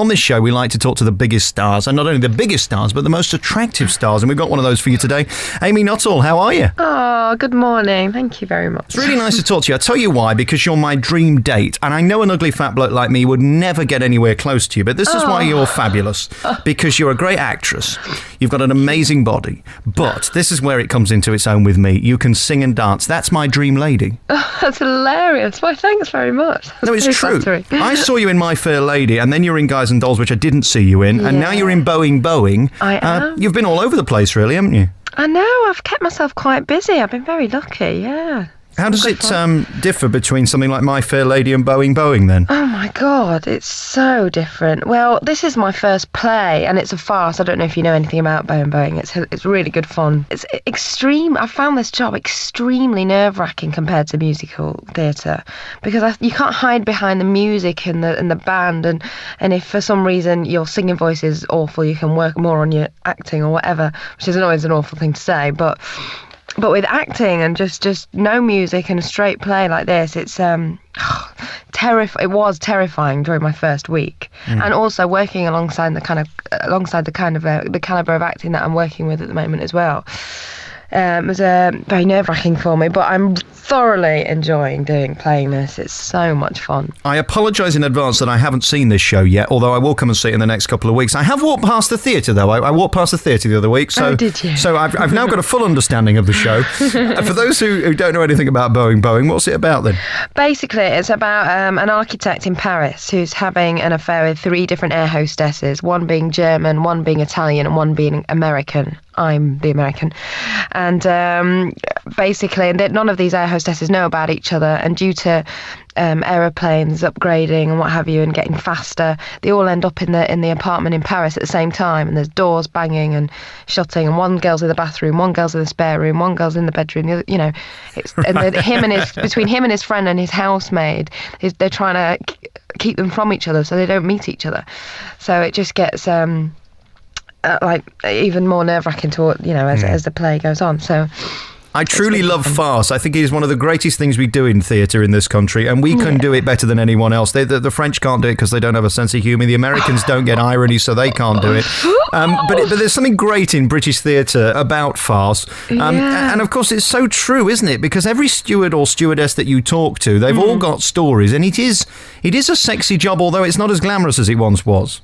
On this show, we like to talk to the biggest stars, and not only the biggest stars, but the most attractive stars. And we've got one of those for you today. Amy Nuttall, how are you? Oh, good morning. Thank you very much. It's really nice to talk to you. I'll tell you why, because you're my dream date. And I know an ugly fat bloke like me would never get anywhere close to you, but this is why you're fabulous. Because you're a great actress. You've got an amazing body. But this is where it comes into its own with me. You can sing and dance. That's my dream lady. Oh, that's hilarious. Why, thanks very much. That's no, it's true. Flattering. I saw you in My Fair Lady, and then you're in Guys and Dolls, which I didn't see you in, and now you're in Boeing. I am. You've been all over the place, really, haven't you? I know. I've kept myself quite busy. I've been very lucky, yeah. How does it differ between something like My Fair Lady and Boeing then? Oh my God, it's so different. Well, this is my first play and it's a farce. I don't know if you know anything about Boeing. It's really good fun. It's extreme. I found this job extremely nerve-wracking compared to musical theatre because you can't hide behind the music and the band and if for some reason your singing voice is awful, you can work more on your acting or whatever, which is always an awful thing to say, but with acting and just no music and a straight play like this, it's it was terrifying during my first week, and also working alongside the caliber of acting that I'm working with at the moment as well. It was very nerve-wracking for me, but I'm thoroughly enjoying playing this. It's so much fun. I apologise in advance that I haven't seen this show yet, although I will come and see it in the next couple of weeks. I have walked past the theatre, though. I walked past the theatre the other week. So, oh, did you? So I've now got a full understanding of the show. For those who don't know anything about Boeing, what's it about then? Basically, it's about an architect in Paris who's having an affair with 3 different air hostesses, one being German, one being Italian, and one being American. I'm the American. And basically, none of these air hostesses know about each other, and due to aeroplanes upgrading and what have you and getting faster, they all end up in the apartment in Paris at the same time, and there's doors banging and shutting, and one girl's in the bathroom, one girl's in the spare room, one girl's in the bedroom, the other, between him and his friend and his housemaid, they're trying to keep them from each other so they don't meet each other. So it just gets even more nerve-wracking as the play goes on. So I truly love farce. I think it is one of the greatest things we do in theatre in this country, and we can do it better than anyone else. The French can't do it because they don't have a sense of humour. The Americans don't get irony, so they can't do it. But there's something great in British theatre about farce. And of course, it's so true, isn't it? Because every steward or stewardess that you talk to, they've all got stories, and it is a sexy job, although it's not as glamorous as it once was.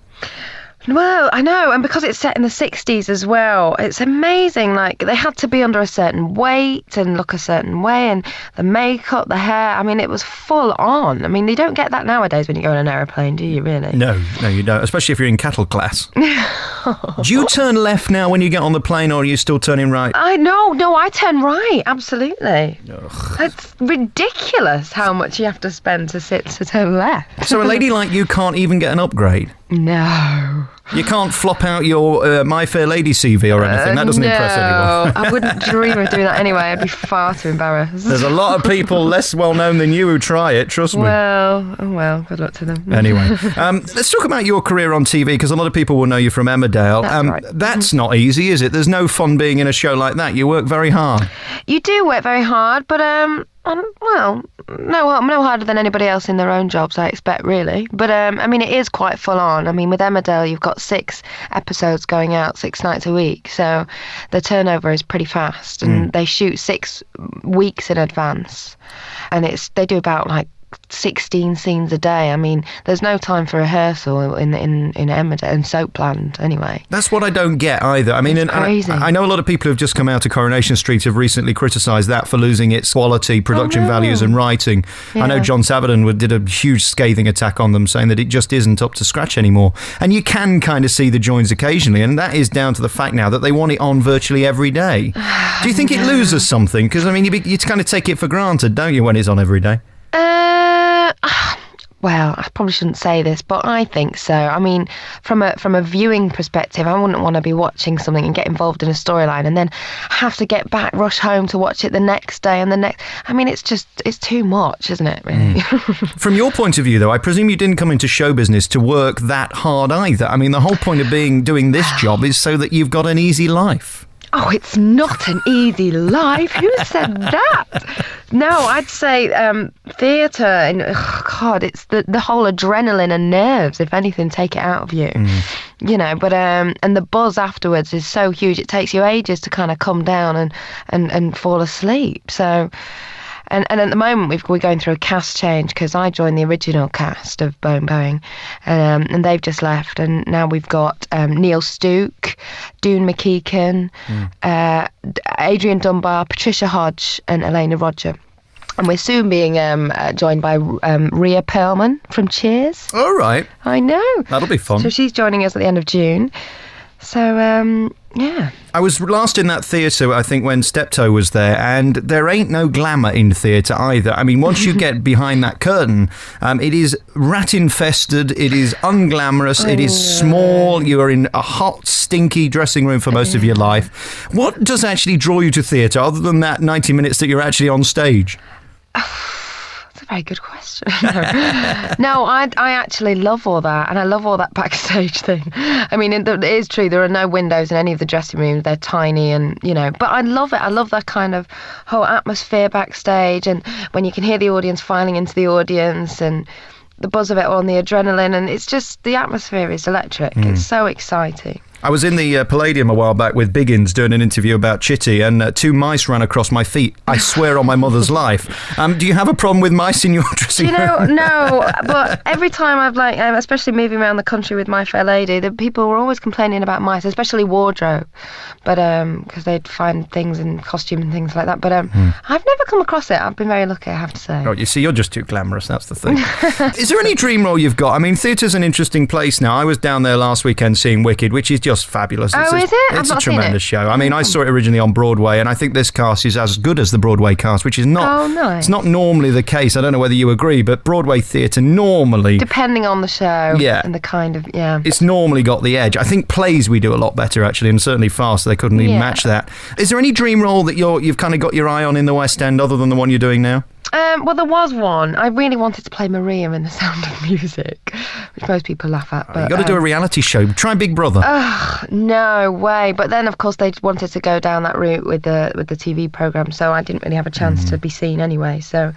Well, I know, and because it's set in the 60s as well, it's amazing. Like, they had to be under a certain weight and look a certain way, and the makeup, the hair, I mean, it was full on. I mean, you don't get that nowadays when you go on an aeroplane, do you, really? No, you don't, especially if you're in cattle class. Do you turn left now when you get on the plane, or are you still turning right? No, I turn right, absolutely. Ugh. It's ridiculous how much you have to spend to turn left. So a lady like you can't even get an upgrade? No. You can't flop out your My Fair Lady CV or anything. That doesn't impress anyone. I wouldn't dream of doing that anyway. I'd be far too embarrassed. There's a lot of people less well known than you who try it, trust me. Well, good luck to them. Anyway, let's talk about your career on TV, because a lot of people will know you from Emmerdale. That's right. That's not easy, is it? There's no fun being in a show like that. You work very hard. You do work very hard, but no harder than anybody else in their own jobs, I expect, really. But I mean, it is quite full on. I mean, with Emmerdale, you've got 6 episodes going out 6 nights a week, so the turnover is pretty fast, and they shoot 6 weeks in advance, and they do about 16 scenes a day. I mean, there's no time for rehearsal in Emmerdale, in Soapland, anyway. That's what I don't get either. I mean, it's crazy. I know a lot of people who've just come out of Coronation Street have recently criticised that for losing its quality, production values and writing. Yeah. I know John Savardon did a huge scathing attack on them, saying that it just isn't up to scratch anymore. And you can kind of see the joins occasionally, and that is down to the fact now that they want it on virtually every day. Do you think it loses something? Because, I mean, you kind of take it for granted, don't you, when it's on every day? Well, I probably shouldn't say this, but I think so. I mean, from a viewing perspective, I wouldn't want to be watching something and get involved in a storyline and then have to get back, rush home to watch it the next day and the next. I mean, it's too much, isn't it, really? From your point of view, though, I presume you didn't come into show business to work that hard either. I mean, the whole point of doing this job is so that you've got an easy life. Oh, it's not an easy life. Who said that? No, I'd say theatre, and God, it's the whole adrenaline and nerves, if anything, take it out of you. You know, but and the buzz afterwards is so huge. It takes you ages to kind of come down and fall asleep. So, and at the moment we're going through a cast change because I joined the original cast of Boeing, and they've just left, and now we've got Neil Stuke, Dune McKeekan, Adrian Dunbar, Patricia Hodge, and Elena Roger. And we're soon being joined by Rhea Perlman from Cheers. All right. I know. That'll be fun. So she's joining us at the end of June. So, yeah. I was last in that theatre, I think, when Steptoe was there, and there ain't no glamour in theatre either. I mean, once you get behind that curtain, it is rat-infested, it is unglamorous, it is small, you are in a hot, stinky dressing room for most of your life. What does actually draw you to theatre, other than that 90 minutes that you're actually on stage? That's a very good question. No, I actually love all that, and I love all that backstage thing. I mean, it is true, there are no windows in any of the dressing rooms, they're tiny, and, you know, but I love it. I love that kind of whole atmosphere backstage, and when you can hear the audience filing into the audience, and the buzz of it all, and the adrenaline, and it's just, the atmosphere is electric. It's so exciting. I was in the Palladium a while back with Biggins doing an interview about Chitty, and 2 mice ran across my feet. I swear on my mother's life. Do you have a problem with mice in your dressing room? You know, no, but every time I've especially moving around the country with My Fair Lady, the people were always complaining about mice, especially wardrobe, but because they'd find things in costume and things like that. But I've never come across it. I've been very lucky, I have to say. Oh, you see, you're just too glamorous. That's the thing. Is there any dream role you've got? I mean, theatre's an interesting place now. I was down there last weekend seeing Wicked, which is just fabulous. Is it? It's a tremendous show. I mean, I saw it originally on Broadway, and I think this cast is as good as the Broadway cast, which is not. Oh, nice. It's not normally the case. I don't know whether you agree, but Broadway theatre normally, depending on the show, and the kind of it's normally got the edge. I think plays we do a lot better actually, and certainly Fast they couldn't even match that. Is there any dream role that you've kind of got your eye on in the West End other than the one you're doing now? Well, there was one. I really wanted to play Maria in The Sound of Music, which most people laugh at. But you've got to do a reality show. Try Big Brother. No way. But then, of course, they wanted to go down that route with the TV programme, so I didn't really have a chance to be seen anyway. So,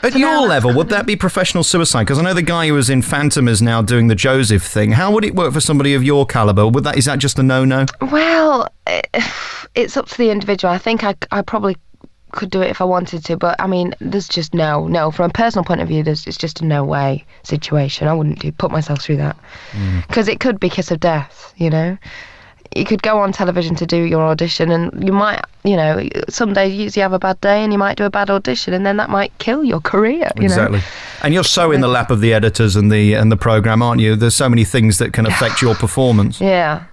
at your level, would that be professional suicide? Because I know the guy who was in Phantom is now doing the Joseph thing. How would it work for somebody of your calibre? Is that just a no-no? Well, it's up to the individual. I think I probably could do it if I wanted to, but I mean, there's just no. From a personal point of view, it's just a no way situation. I wouldn't put myself through that because it could be kiss of death. You know, you could go on television to do your audition, and you might, some days you have a bad day, and you might do a bad audition, and then that might kill your career. Exactly. And you're so in the lap of the editors and the program, aren't you? There's so many things that can affect your performance. Yeah.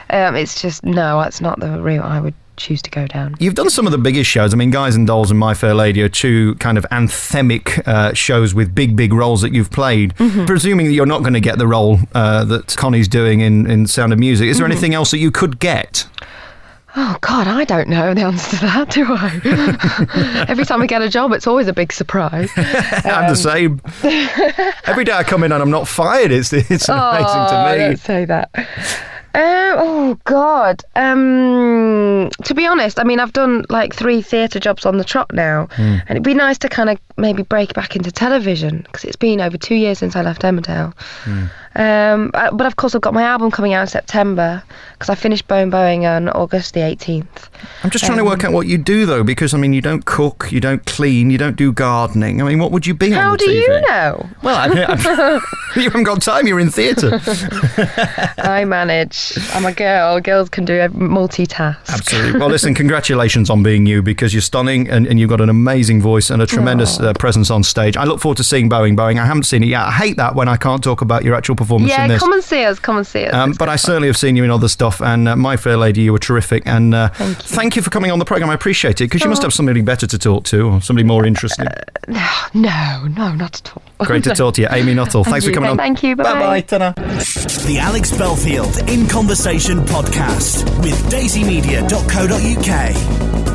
It's just that's not the route I would choose to go down. You've done some of the biggest shows. I mean, Guys and Dolls and My Fair Lady are 2 kind of anthemic shows with big roles that you've played. Presuming that you're not going to get the role that Connie's doing in Sound of Music, is there anything else that you could get? Oh, God, I don't know the answer to that, do I? Every time I get a job, it's always a big surprise. I'm the same. Every day I come in and I'm not fired. It's amazing to me. Don't say that. Oh, God. To be honest, I mean, I've done like 3 theatre jobs on the trot now, and it'd be nice to kind of maybe break back into television, because it's been over 2 years since I left Emmerdale. But of course, I've got my album coming out in September, because I finished Boeing on August the 18th. I'm just trying to work out what you do, though, because, I mean, you don't cook, you don't clean, you don't do gardening. I mean, what would you be on the TV? How do you know? Well, you haven't got time, you're in theatre. I manage. I'm a girl. Girls can do multitask. Absolutely. Well, listen, congratulations on being you, because you're stunning and you've got an amazing voice and a tremendous presence on stage. I look forward to seeing Boeing. I haven't seen it yet. I hate that when I can't talk about your actual performance in this. Yeah, come and see us. But I certainly have seen you in other stuff, and My Fair Lady, you were terrific. And thank you for coming on the programme. I appreciate it, because you must have somebody better to talk to, or somebody more interesting. No, not at all. Great to talk to you, Amy Nuttall. Thanks for coming on. Thank you. Bye-bye. Ta-da. The Alex Belfield In Conversation podcast with daisymedia.co.uk.